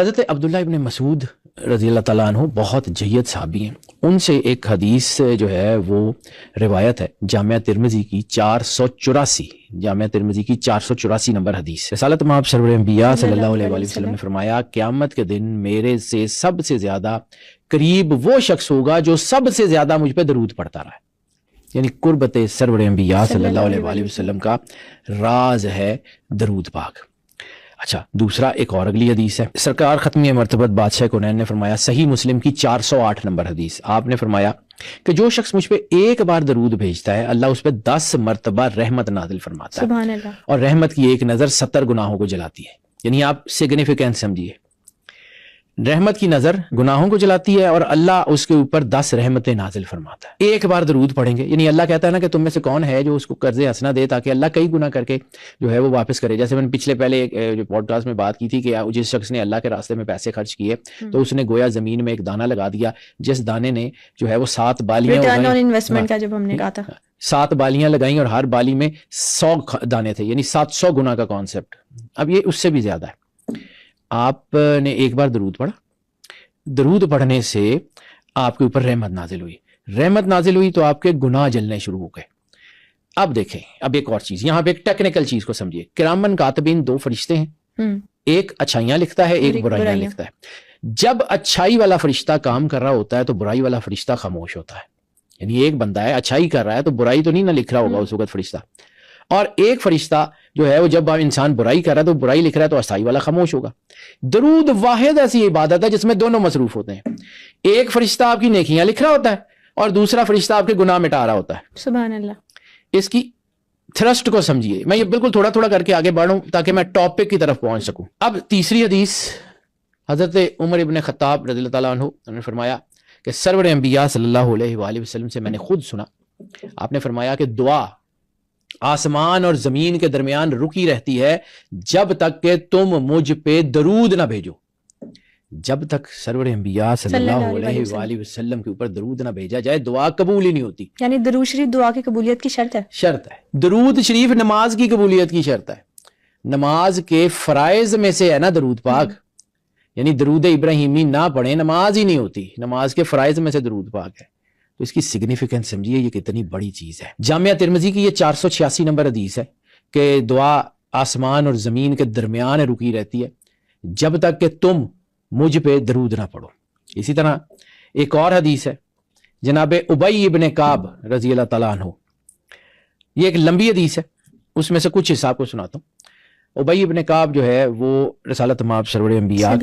حضرت عبداللہ ابن مسعود رضی اللہ تعالیٰ عنہ بہت جید صحابی ہیں. ان سے ایک حدیث جو ہے وہ روایت ہے جامعہ ترمذی کی 484 نمبر حدیث. رسالت مآب سرور انبیاء صلی اللہ علیہ وآلہ وسلم نے فرمایا قیامت کے دن میرے سے سب سے زیادہ قریب وہ شخص ہوگا جو سب سے زیادہ مجھ پہ درود پڑھتا رہا ہے. یعنی قربت سرور انبیاء صلی اللہ علیہ وآلہ وسلم کا راز ہے درود پاک. اچھا دوسرا ایک اور اگلی حدیث ہے. سرکار ختمی مرتبت بادشاہ کونین نے فرمایا صحیح مسلم کی 408 نمبر حدیث. آپ نے فرمایا کہ جو شخص مجھ پہ ایک بار درود بھیجتا ہے اللہ اس پہ 10 مرتبہ رحمت نازل فرماتا ہے. سبحان اللہ. اور رحمت کی ایک نظر 70 گناہوں کو جلاتی ہے. یعنی آپ سگنیفیکینس سمجھیے, رحمت کی نظر گناہوں کو جلاتی ہے اور اللہ اس کے اوپر 10 رحمتیں نازل فرماتا ہے. ایک بار درود پڑھیں گے یعنی اللہ کہتا ہے نا کہ تم میں سے کون ہے جو اس کو قرض حسنہ دے تاکہ اللہ کئی گناہ کر کے جو ہے وہ واپس کرے. جیسے میں نے پچھلے پہلے جو پوڈ کاسٹ میں بات کی تھی کہ جس شخص نے اللہ کے راستے میں پیسے خرچ کیے تو اس نے گویا زمین میں ایک دانہ لگا دیا, جس دانے نے جو ہے وہ 7 بالیاں ریٹرن آن انویسٹمنٹ کا جب ہم نے کہا تھا 7 بالیاں لگائیں اور ہر بالی میں 100 دانے تھے, یعنی 700 گنا کا کانسیپٹ. اب یہ اس سے بھی زیادہ ہے. آپ نے ایک بار درود پڑھا, درود پڑھنے سے آپ کے اوپر رحمت نازل ہوئی. رحمت نازل ہوئی تو آپ کے گناہ جلنے شروع ہو گئے. اب دیکھیں, اب ایک اور چیز یہاں پہ ایک ٹیکنیکل چیز کو سمجھیے. کرامن کاتبین 2 فرشتے ہیں, ایک اچھائیاں لکھتا ہے ایک برائیاں لکھتا ہے. جب اچھائی والا فرشتہ کام کر رہا ہوتا ہے تو برائی والا فرشتہ خاموش ہوتا ہے. یعنی ایک بندہ ہے اچھائی کر رہا ہے تو برائی تو نہیں نہ لکھ رہا ہوگا اس وقت فرشتہ, اور ایک فرشتہ جو ہے وہ جب انسان برائی کر رہا ہے تو برائی لکھ رہا ہے تو اچھائی والا خاموش ہوگا. درود واحد ایسی عبادت ہے جس میں دونوں مصروف ہوتے ہیں. ایک فرشتہ آپ کی نیکیاں لکھ رہا ہوتا ہے اور دوسرا فرشتہ آپ کے گناہ مٹا رہا ہوتا ہے. سبحان اللہ. اس کی تھرسٹ کو سمجھیے. میں یہ بالکل تھوڑا تھوڑا کر کے آگے بڑھوں تاکہ میں ٹاپک کی طرف پہنچ سکوں. اب تیسری حدیث حضرت عمر ابن خطاب رضی اللہ تعالیٰ عنہ نے فرمایا کہ سرور انبیاء صلی اللہ علیہ وآلہ وسلم سے میں نے خود سنا, آپ نے فرمایا کہ دعا آسمان اور زمین کے درمیان رکی رہتی ہے جب تک کہ تم مجھ پہ درود نہ بھیجو. جب تک سرور انبیاء صلی اللہ علیہ وآلہ وسلم کے اوپر درود نہ بھیجا جائے دعا قبول ہی نہیں ہوتی. یعنی درود شریف دعا کی قبولیت کی شرط ہے. شرط ہے. درود شریف نماز کی قبولیت کی شرط ہے. نماز کے فرائض میں سے ہے نا درود پاک. یعنی درود ابراہیمی نہ پڑھیں نماز ہی نہیں ہوتی. نماز کے فرائض میں سے درود پاک ہے. تو اس کی سگنیفیکنس سمجھیے یہ کتنی بڑی چیز ہے. جامعہ ترمذی کی یہ 486 نمبر حدیث ہے کہ دعا آسمان اور زمین کے درمیان رکی رہتی ہے جب تک کہ تم مجھ پہ درود نہ پڑھو. اسی طرح ایک اور حدیث ہے جناب ابی ابن کعب رضی اللہ تعالیٰ عنہ. یہ ایک لمبی حدیث ہے, اس میں سے کچھ حصہ آپ کو سناتا ہوں. ابی ابن کعب جو ہے وہ رسالت مآب سرور انبیاء